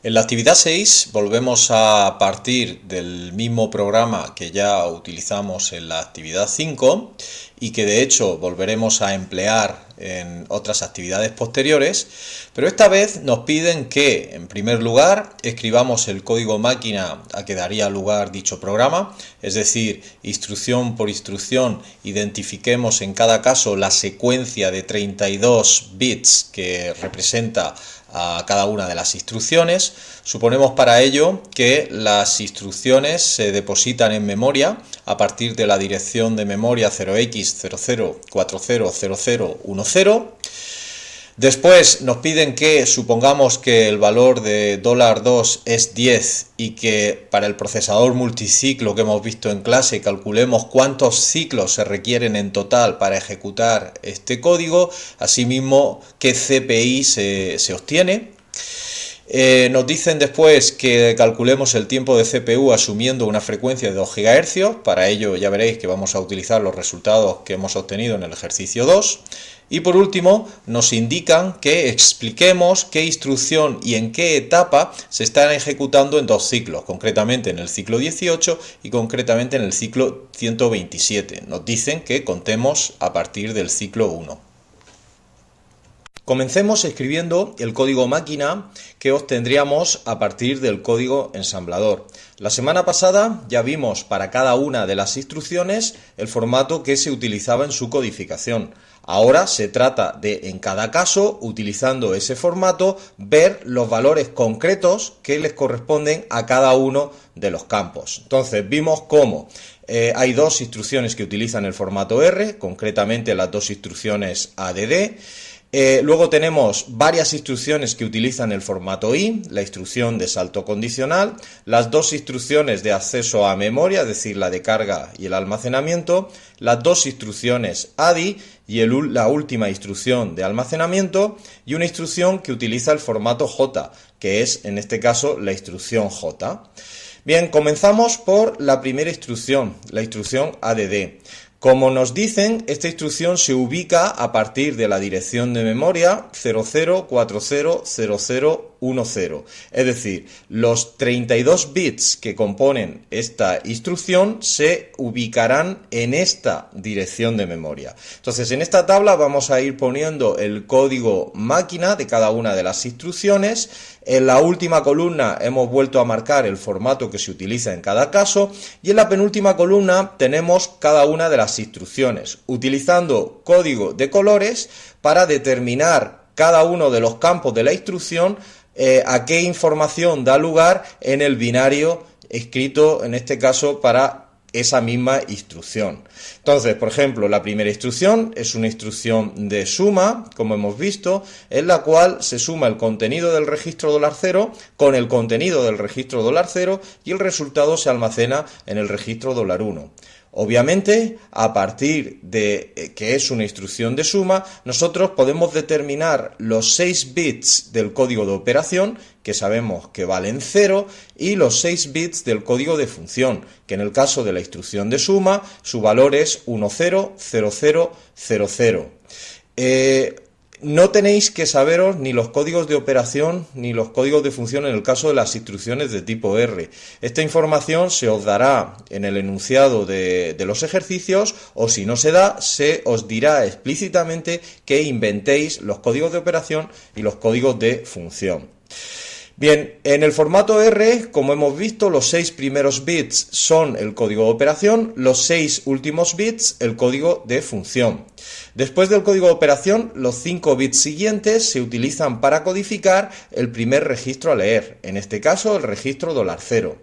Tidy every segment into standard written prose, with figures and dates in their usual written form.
En la actividad 6 volvemos a partir del mismo programa que ya utilizamos en la actividad 5 y que de hecho volveremos a emplear en otras actividades posteriores, pero esta vez nos piden que en primer lugar escribamos el código máquina a que daría lugar dicho programa, es decir, instrucción por instrucción identifiquemos en cada caso la secuencia de 32 bits que representa a cada una de las instrucciones. Suponemos para ello que las instrucciones se depositan en memoria a partir de la dirección de memoria 0x00400010. Después nos piden que supongamos que el valor de $2 es 10 y que para el procesador multiciclo que hemos visto en clase calculemos cuántos ciclos se requieren en total para ejecutar este código, asimismo qué CPI se obtiene. Nos dicen después que calculemos el tiempo de CPU asumiendo una frecuencia de 2 GHz, para ello ya veréis que vamos a utilizar los resultados que hemos obtenido en el ejercicio 2. Y por último nos indican que expliquemos qué instrucción y en qué etapa se están ejecutando en dos ciclos, concretamente en el ciclo 18 y concretamente en el ciclo 127. Nos dicen que contemos a partir del ciclo 1. Comencemos escribiendo el código máquina que obtendríamos a partir del código ensamblador. La semana pasada ya vimos para cada una de las instrucciones el formato que se utilizaba en su codificación. Ahora se trata de, en cada caso, utilizando ese formato, ver los valores concretos que les corresponden a cada uno de los campos. Entonces vimos cómo hay dos instrucciones que utilizan el formato R, concretamente las dos instrucciones ADD. Luego tenemos varias instrucciones que utilizan el formato I, la instrucción de salto condicional, las dos instrucciones de acceso a memoria, es decir, la de carga y el almacenamiento, las dos instrucciones ADI y la última instrucción de almacenamiento y una instrucción que utiliza el formato J, que es en este caso la instrucción J. Bien, comenzamos por la primera instrucción, la instrucción ADD. Como nos dicen, esta instrucción se ubica a partir de la dirección de memoria 00400010. Es decir, los 32 bits que componen esta instrucción se ubicarán en esta dirección de memoria. Entonces, en esta tabla vamos a ir poniendo el código máquina de cada una de las instrucciones. En la última columna hemos vuelto a marcar el formato que se utiliza en cada caso y en la penúltima columna tenemos cada una de las instrucciones, utilizando código de colores para determinar cada uno de los campos de la instrucción a qué información da lugar en el binario escrito en este caso para esa misma instrucción. Entonces, por ejemplo, la primera instrucción es una instrucción de suma, como hemos visto, en la cual se suma el contenido del registro $0 con el contenido del registro $0 y el resultado se almacena en el registro $1. Obviamente, a partir de que es una instrucción de suma, nosotros podemos determinar los 6 bits del código de operación, que sabemos que valen 0, y los 6 bits del código de función, que en el caso de la instrucción de suma, su valor es 100000. No tenéis que saberos ni los códigos de operación ni los códigos de función en el caso de las instrucciones de tipo R. Esta información se os dará en el enunciado de los ejercicios o si no se da, se os dirá explícitamente que inventéis los códigos de operación y los códigos de función. Bien, en el formato R, como hemos visto, los 6 primeros bits son el código de operación, los 6 últimos bits el código de función. Después del código de operación, los 5 bits siguientes se utilizan para codificar el primer registro a leer, en este caso el registro $0.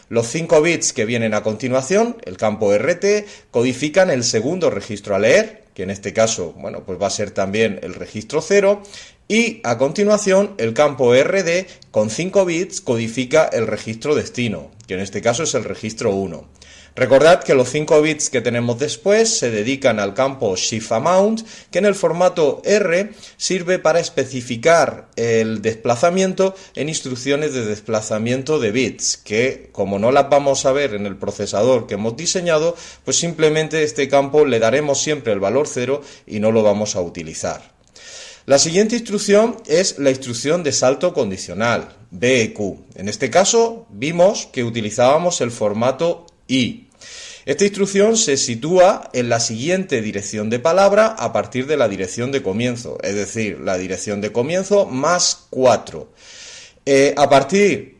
Los 5 bits que vienen a continuación, el campo RT, codifican el segundo registro a leer, que en este caso, bueno, pues va a ser también el registro 0, y a continuación el campo RD con 5 bits codifica el registro destino, que en este caso es el registro 1. Recordad que los 5 bits que tenemos después se dedican al campo shiftAmount, que en el formato R sirve para especificar el desplazamiento en instrucciones de desplazamiento de bits, que como no las vamos a ver en el procesador que hemos diseñado, pues simplemente este campo le daremos siempre el valor 0 y no lo vamos a utilizar. La siguiente instrucción es la instrucción de salto condicional. BEQ. En este caso vimos que utilizábamos el formato I. Esta instrucción se sitúa en la siguiente dirección de palabra a partir de la dirección de comienzo, es decir, la dirección de comienzo más 4. A partir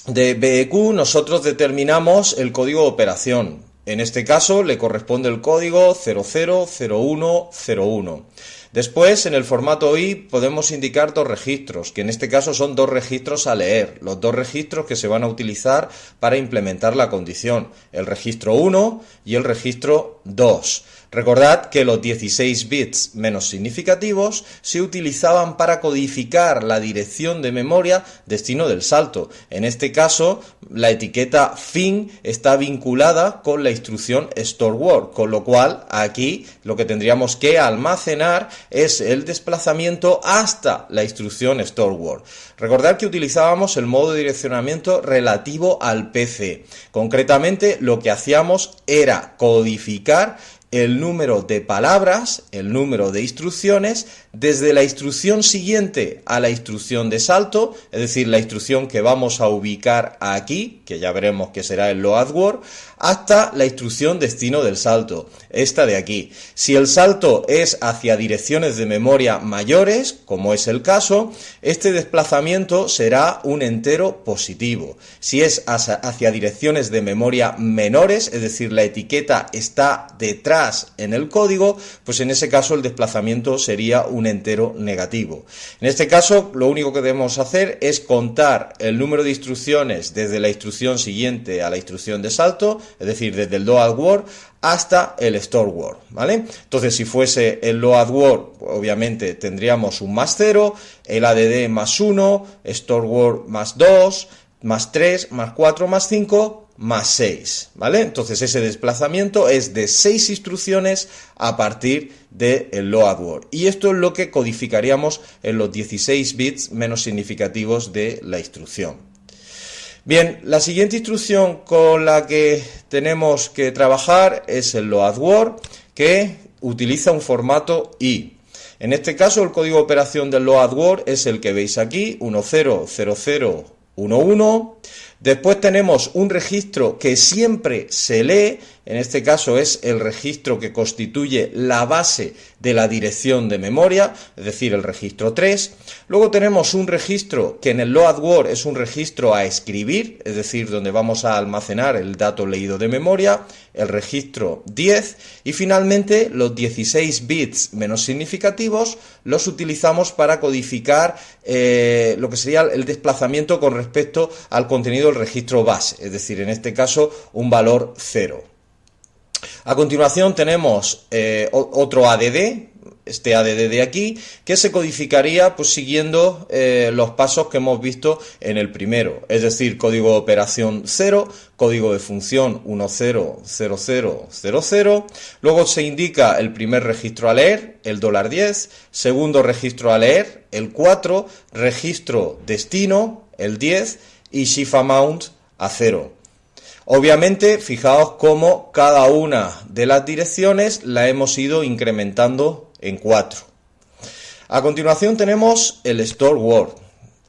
de BEQ nosotros determinamos el código de operación. En este caso le corresponde el código 000101. Después, en el formato I podemos indicar dos registros, que en este caso son dos registros a leer, los dos registros que se van a utilizar para implementar la condición, el registro 1 y el registro 2. Recordad que los 16 bits menos significativos se utilizaban para codificar la dirección de memoria destino del salto. En este caso, la etiqueta fin está vinculada con la instrucción store word, con lo cual aquí lo que tendríamos que almacenar es el desplazamiento hasta la instrucción store word. Recordad que utilizábamos el modo de direccionamiento relativo al PC. Concretamente, lo que hacíamos era codificar el número de palabras, el número de instrucciones, desde la instrucción siguiente a la instrucción de salto, es decir, la instrucción que vamos a ubicar aquí, que ya veremos que será el load word, hasta la instrucción destino del salto, esta de aquí. Si el salto es hacia direcciones de memoria mayores, como es el caso, este desplazamiento será un entero positivo. Si es hacia direcciones de memoria menores, es decir, la etiqueta está detrás en el código, pues en ese caso el desplazamiento sería un entero negativo. En este caso, lo único que debemos hacer es contar el número de instrucciones desde la instrucción siguiente a la instrucción de salto, es decir, desde el load word hasta el store word, ¿vale? Entonces, si fuese el load word, obviamente tendríamos un más 0, el add más 1, store word más 2, más 3, más 4, más 5, más 6, ¿vale? Entonces ese desplazamiento es de 6 instrucciones a partir del load word. Y esto es lo que codificaríamos en los 16 bits menos significativos de la instrucción. Bien, la siguiente instrucción con la que tenemos que trabajar es el load word, que utiliza un formato I. En este caso, el código de operación del load word es el que veis aquí, 100011. Después tenemos un registro que siempre se lee, en este caso es el registro que constituye la base de la dirección de memoria, es decir, el registro 3. Luego tenemos un registro que en el load word es un registro a escribir, es decir, donde vamos a almacenar el dato leído de memoria, el registro 10. Y finalmente los 16 bits menos significativos los utilizamos para codificar lo que sería el desplazamiento con respecto al contenido del registro base, es decir, en este caso un valor 0. A continuación tenemos otro ADD, este ADD de aquí, que se codificaría pues siguiendo los pasos que hemos visto en el primero, es decir, código de operación 0, código de función 100000, luego se indica el primer registro a leer, el $10, segundo registro a leer, el 4, registro destino, el 10 y shift amount a 0. Obviamente, fijaos cómo cada una de las direcciones la hemos ido incrementando en 4. A continuación tenemos el store word.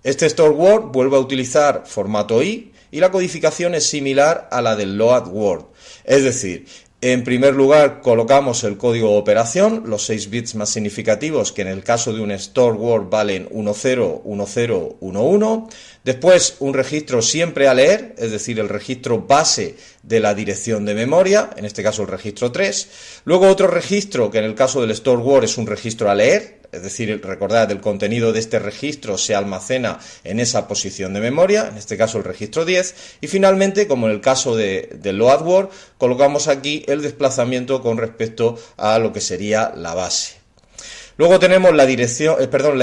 Este store word vuelve a utilizar formato I y la codificación es similar a la del load word. Es decir, en primer lugar colocamos el código de operación, los 6 bits más significativos que en el caso de un store word valen 101011. Después un registro siempre a leer, es decir, el registro base de la dirección de memoria, en este caso el registro 3. Luego otro registro que en el caso del store word es un registro a leer, es decir, recordad, el contenido de este registro se almacena en esa posición de memoria, en este caso el registro 10, y finalmente, como en el caso del load word, colocamos aquí el desplazamiento con respecto a lo que sería la base. Luego tenemos la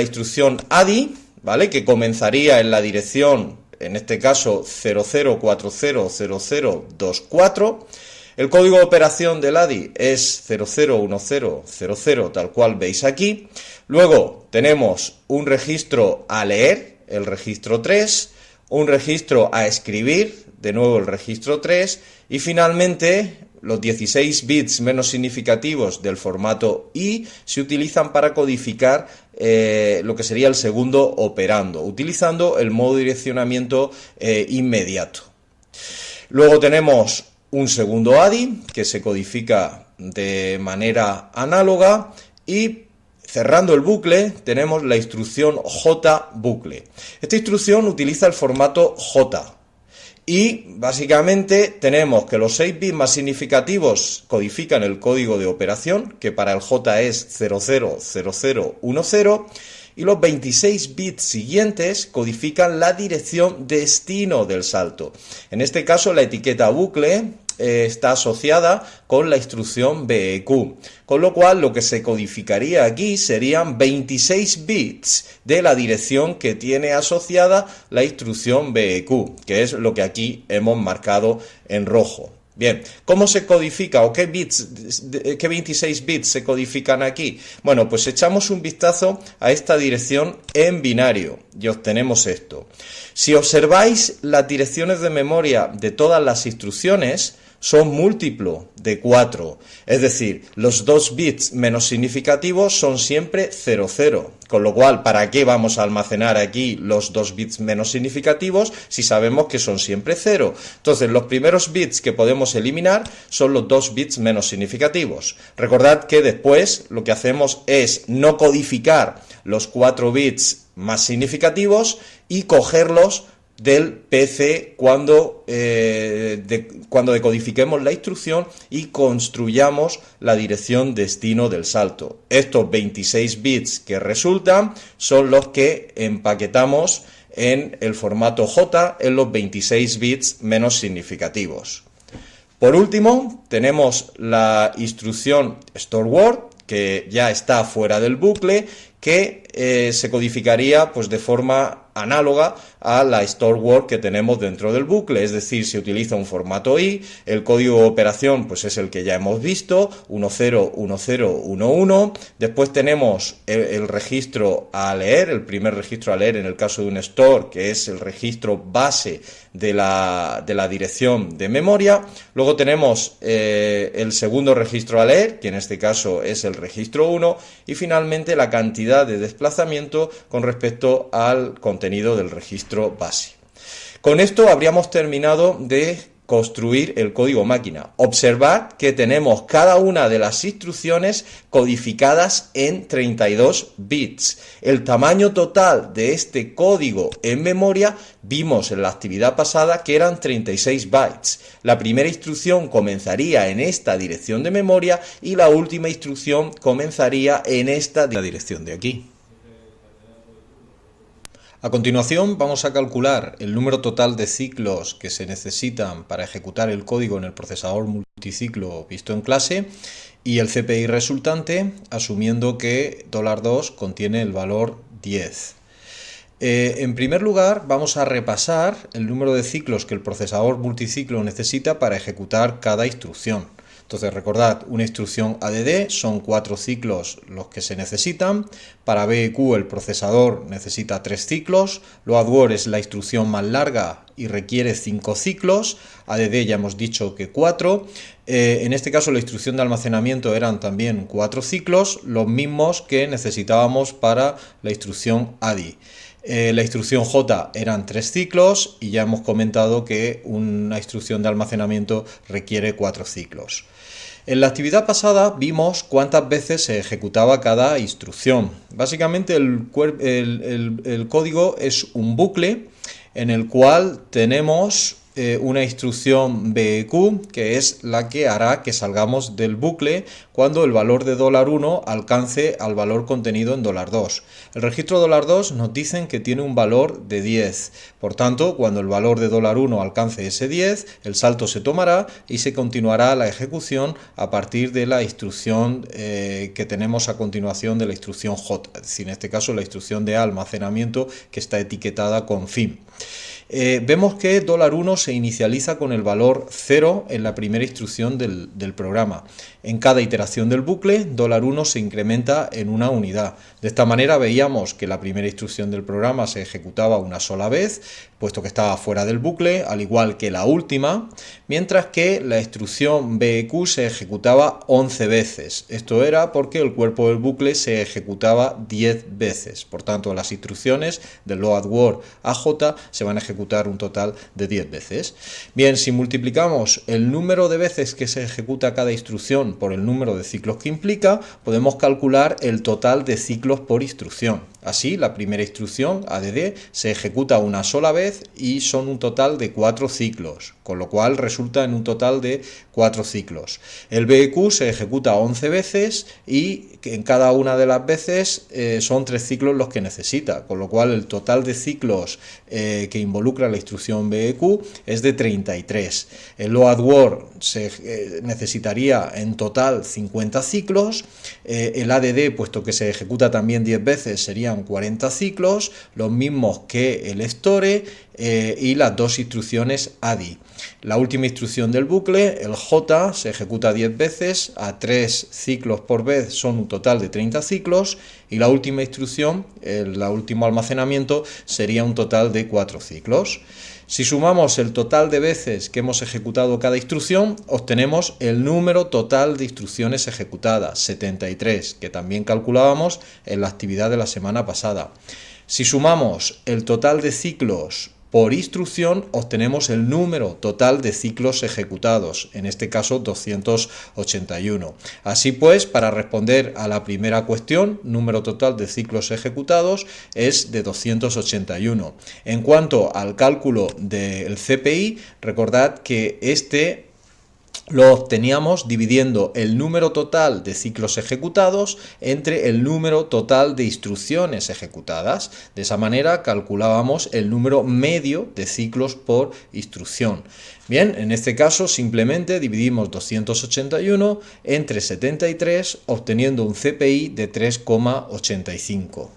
instrucción ADI, ¿vale?, que comenzaría en la dirección, en este caso 00400024. El código de operación del ADI es 001000, tal cual veis aquí. Luego tenemos un registro a leer, el registro 3, un registro a escribir, de nuevo el registro 3, y finalmente Los 16 bits menos significativos del formato I se utilizan para codificar lo que sería el segundo operando, utilizando el modo de direccionamiento inmediato. Luego tenemos un segundo ADI que se codifica de manera análoga y cerrando el bucle tenemos la instrucción J bucle. Esta instrucción utiliza el formato J. Y básicamente tenemos que los 6 bits más significativos codifican el código de operación, que para el J es 000010, y los 26 bits siguientes codifican la dirección destino del salto. En este caso la etiqueta bucle está asociada con la instrucción BEQ, con lo cual lo que se codificaría aquí serían 26 bits de la dirección que tiene asociada la instrucción BEQ, que es lo que aquí hemos marcado en rojo. Bien, ¿cómo se codifica o qué 26 bits se codifican aquí? Bueno, pues echamos un vistazo a esta dirección en binario y obtenemos esto. Si observáis las direcciones de memoria de todas las instrucciones, son múltiplo de 4, es decir, los 2 bits menos significativos son siempre 00, con lo cual, ¿para qué vamos a almacenar aquí los 2 bits menos significativos si sabemos que son siempre 0? Entonces, los primeros bits que podemos eliminar son los 2 bits menos significativos. Recordad que después lo que hacemos es no codificar los 4 bits más significativos y cogerlos del PC cuando decodifiquemos la instrucción y construyamos la dirección destino del salto. Estos 26 bits que resultan son los que empaquetamos en el formato J en los 26 bits menos significativos. Por último, tenemos la instrucción store word, que ya está fuera del bucle, que se codificaría pues de forma análoga a la store word que tenemos dentro del bucle, es decir, se utiliza un formato I, el código de operación pues es el que ya hemos visto, 101011, después tenemos el registro a leer, el primer registro a leer en el caso de un store, que es el registro base de la dirección de memoria, luego tenemos el segundo registro a leer, que en este caso es el registro 1, y finalmente la cantidad de desplazamiento con respecto al contenido del registro base. Con esto habríamos terminado de construir el código máquina. Observad que tenemos cada una de las instrucciones codificadas en 32 bits. El tamaño total de este código en memoria vimos en la actividad pasada que eran 36 bytes. La primera instrucción comenzaría en esta dirección de memoria y la última instrucción comenzaría en esta dirección de aquí. A continuación vamos a calcular el número total de ciclos que se necesitan para ejecutar el código en el procesador multiciclo visto en clase y el CPI resultante, asumiendo que $2 contiene el valor 10. En primer lugar vamos a repasar el número de ciclos que el procesador multiciclo necesita para ejecutar cada instrucción. Entonces recordad, una instrucción ADD son 4 ciclos los que se necesitan, para BEQ el procesador necesita 3 ciclos, loadword es la instrucción más larga y requiere 5 ciclos, ADD ya hemos dicho que 4, en este caso la instrucción de almacenamiento eran también 4 ciclos, los mismos que necesitábamos para la instrucción ADI. La instrucción J eran 3 ciclos y ya hemos comentado que una instrucción de almacenamiento requiere 4 ciclos. En la actividad pasada vimos cuántas veces se ejecutaba cada instrucción. Básicamente el código es un bucle en el cual tenemos una instrucción BEQ, que es la que hará que salgamos del bucle cuando el valor de $1 alcance al valor contenido en $2. El registro $2 nos dicen que tiene un valor de 10. Por tanto, cuando el valor de $1 alcance ese 10, el salto se tomará y se continuará la ejecución a partir de la instrucción que tenemos a continuación de la instrucción J, es decir, en este caso la instrucción de almacenamiento que está etiquetada con fin. Vemos que $1 se inicializa con el valor 0 en la primera instrucción del programa. En cada iteración del bucle, $1 se incrementa en una unidad. De esta manera veíamos que la primera instrucción del programa se ejecutaba una sola vez, puesto que estaba fuera del bucle, al igual que la última, mientras que la instrucción BEQ se ejecutaba 11 veces. Esto era porque el cuerpo del bucle se ejecutaba 10 veces. Por tanto, las instrucciones del load word a J se van a ejecutar un total de 10 veces. Bien, si multiplicamos el número de veces que se ejecuta cada instrucción por el número de ciclos que implica, podemos calcular el total de ciclos por instrucción. Así, la primera instrucción, ADD, se ejecuta una sola vez y son un total de 4 ciclos, con lo cual resulta en un total de 4 ciclos. El BEQ se ejecuta 11 veces y en cada una de las veces son 3 ciclos los que necesita, con lo cual el total de ciclos que involucra la instrucción BEQ es de 33. El load word necesitaría en total 50 ciclos, el ADD, puesto que se ejecuta también 10 veces, serían 40 ciclos, los mismos que el store y las dos instrucciones ADI. La última instrucción del bucle, el J, se ejecuta 10 veces, a 3 ciclos por vez son un total de 30 ciclos, y la última instrucción, el último almacenamiento, sería un total de 4 ciclos. Si sumamos el total de veces que hemos ejecutado cada instrucción, obtenemos el número total de instrucciones ejecutadas, 73, que también calculábamos en la actividad de la semana pasada. Si sumamos el total de ciclos por instrucción, obtenemos el número total de ciclos ejecutados, en este caso 281. Así pues, para responder a la primera cuestión, número total de ciclos ejecutados es de 281. En cuanto al cálculo del CPI, recordad que lo obteníamos dividiendo el número total de ciclos ejecutados entre el número total de instrucciones ejecutadas. De esa manera calculábamos el número medio de ciclos por instrucción. Bien, en este caso simplemente dividimos 281 entre 73, obteniendo un CPI de 3,85.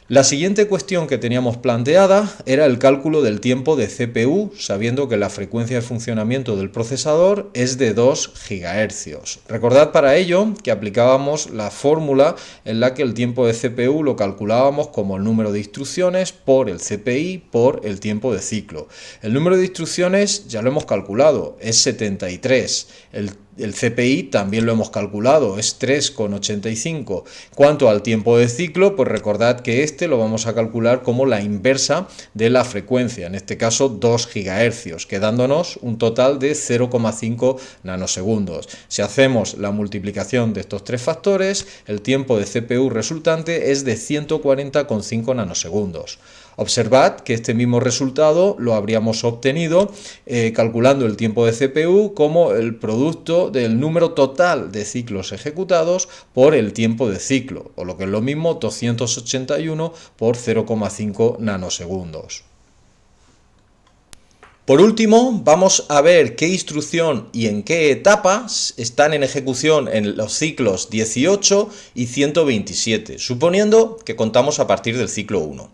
La siguiente cuestión que teníamos planteada era el cálculo del tiempo de CPU, sabiendo que la frecuencia de funcionamiento del procesador es de 2 GHz. Recordad para ello que aplicábamos la fórmula en la que el tiempo de CPU lo calculábamos como el número de instrucciones por el CPI por el tiempo de ciclo. El número de instrucciones ya lo hemos calculado, es 73. El CPI también lo hemos calculado, es 3,85. Cuanto al tiempo de ciclo, pues recordad que lo vamos a calcular como la inversa de la frecuencia, en este caso 2 GHz, quedándonos un total de 0,5 nanosegundos. Si hacemos la multiplicación de estos tres factores, el tiempo de CPU resultante es de 140,5 nanosegundos. Observad que este mismo resultado lo habríamos obtenido calculando el tiempo de CPU como el producto del número total de ciclos ejecutados por el tiempo de ciclo, o lo que es lo mismo 281 por 0,5 nanosegundos. Por último, vamos a ver qué instrucción y en qué etapas están en ejecución en los ciclos 18 y 127, suponiendo que contamos a partir del ciclo 1.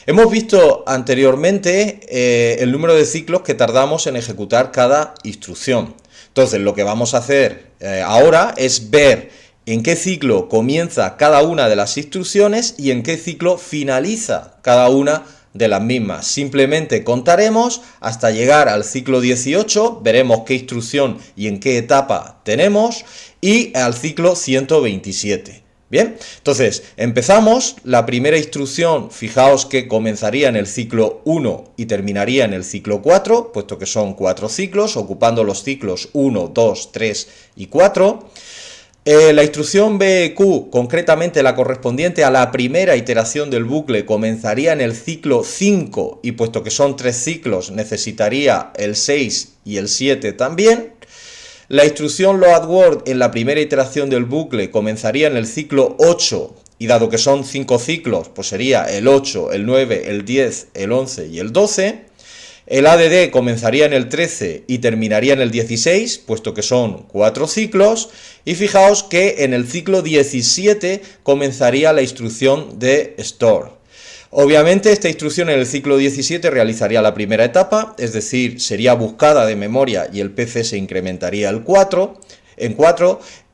Hemos visto anteriormente el número de ciclos que tardamos en ejecutar cada instrucción. Entonces, lo que vamos a hacer ahora es ver en qué ciclo comienza cada una de las instrucciones y en qué ciclo finaliza cada una de las mismas. Simplemente contaremos hasta llegar al ciclo 18, veremos qué instrucción y en qué etapa tenemos, y al ciclo 127. Bien, entonces empezamos. La primera instrucción, fijaos que comenzaría en el ciclo 1 y terminaría en el ciclo 4, puesto que son 4 ciclos, ocupando los ciclos 1, 2, 3 y 4. La instrucción BEQ, concretamente la correspondiente a la primera iteración del bucle, comenzaría en el ciclo 5 y puesto que son 3 ciclos necesitaría el 6 y el 7 también. La instrucción load word en la primera iteración del bucle comenzaría en el ciclo 8 y dado que son 5 ciclos, pues sería el 8, el 9, el 10, el 11 y el 12. El ADD comenzaría en el 13 y terminaría en el 16, puesto que son 4 ciclos. Y fijaos que en el ciclo 17 comenzaría la instrucción de store. Obviamente esta instrucción en el ciclo 17 realizaría la primera etapa, es decir, sería buscada de memoria y el PC se incrementaría en 4.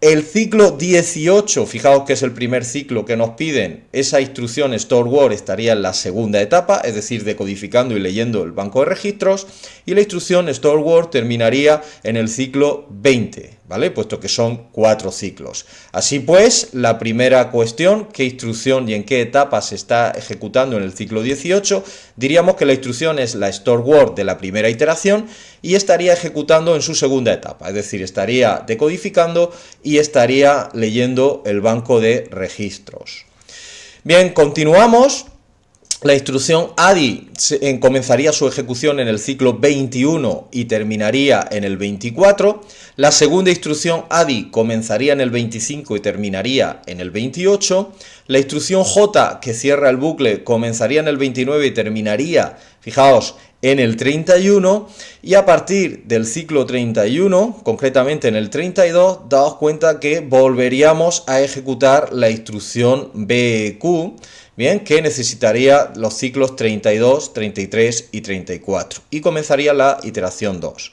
El ciclo 18, fijaos que es el primer ciclo que nos piden, esa instrucción store word estaría en la segunda etapa, es decir, decodificando y leyendo el banco de registros, y la instrucción store word terminaría en el ciclo 20, ¿vale? Puesto que son 4 ciclos. Así pues, la primera cuestión, ¿qué instrucción y en qué etapa se está ejecutando en el ciclo 18? Diríamos que la instrucción es la store word de la primera iteración y estaría ejecutando en su segunda etapa, es decir, estaría decodificando y estaría leyendo el banco de registros. Bien, continuamos. La instrucción ADI comenzaría su ejecución en el ciclo 21 y terminaría en el 24. La segunda instrucción ADI comenzaría en el 25 y terminaría en el 28. La instrucción J, que cierra el bucle, comenzaría en el 29 y terminaría, fijaos, en el 31, y a partir del ciclo 31, concretamente en el 32, daos cuenta que volveríamos a ejecutar la instrucción BEQ, bien, que necesitaría los ciclos 32, 33 y 34, y comenzaría la iteración 2.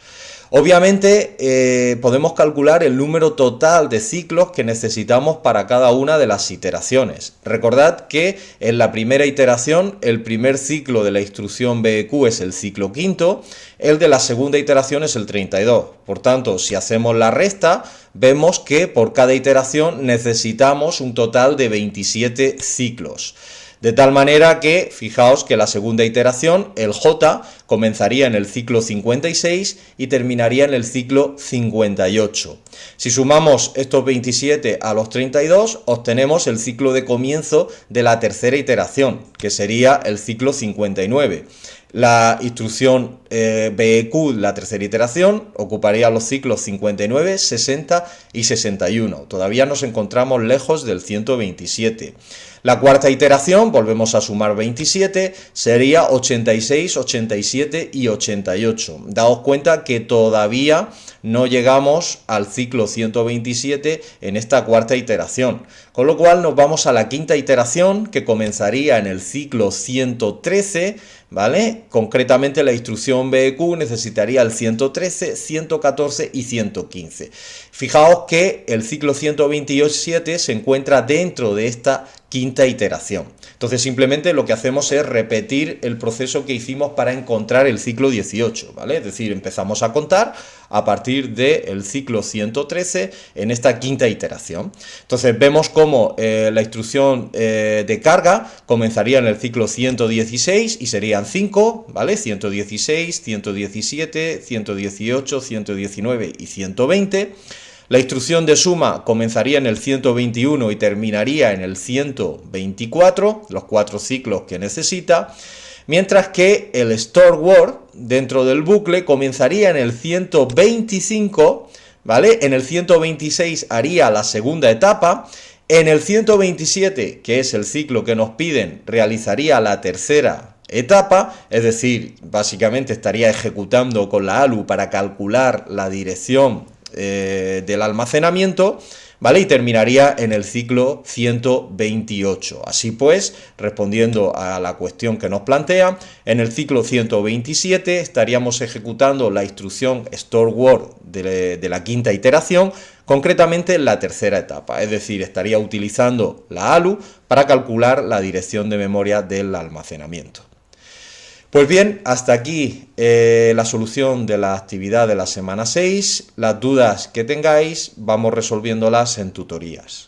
Obviamente podemos calcular el número total de ciclos que necesitamos para cada una de las iteraciones. Recordad que en la primera iteración el primer ciclo de la instrucción BEQ es el ciclo quinto, el de la segunda iteración es el 32. Por tanto, si hacemos la resta, vemos que por cada iteración necesitamos un total de 27 ciclos. De tal manera que, fijaos que la segunda iteración, el J, comenzaría en el ciclo 56 y terminaría en el ciclo 58. Si sumamos estos 27 a los 32, obtenemos el ciclo de comienzo de la tercera iteración, que sería el ciclo 59. La instrucción BEQ, la tercera iteración, ocuparía los ciclos 59, 60 y 61. Todavía nos encontramos lejos del 127. La cuarta iteración, volvemos a sumar 27, sería 86, 87 y 88. Daos cuenta que todavía no llegamos al ciclo 127 en esta cuarta iteración. Con lo cual nos vamos a la quinta iteración, que comenzaría en el ciclo 113, ¿vale? Concretamente la instrucción BEQ necesitaría el 113, 114 y 115. Fijaos que el ciclo 127 se encuentra dentro de esta quinta iteración. Entonces simplemente lo que hacemos es repetir el proceso que hicimos para encontrar el ciclo 18, ¿vale? Es decir, empezamos a contar a partir del ciclo 113 en esta quinta iteración. Entonces vemos cómo la instrucción de carga comenzaría en el ciclo 116 y serían 5, ¿vale? 116, 117, 118, 119 y 120. La instrucción de suma comenzaría en el 121 y terminaría en el 124, los 4 ciclos que necesita, mientras que el store word dentro del bucle comenzaría en el 125, ¿vale? En el 126 haría la segunda etapa, en el 127, que es el ciclo que nos piden, realizaría la tercera etapa, es decir, básicamente estaría ejecutando con la ALU para calcular la dirección del almacenamiento, ¿vale? Y terminaría en el ciclo 128. Así pues, respondiendo a la cuestión que nos plantea, en el ciclo 127 estaríamos ejecutando la instrucción store word de la quinta iteración, concretamente en la tercera etapa, es decir, estaría utilizando la ALU para calcular la dirección de memoria del almacenamiento. Pues bien, hasta aquí la solución de la actividad de la semana 6. Las dudas que tengáis vamos resolviéndolas en tutorías.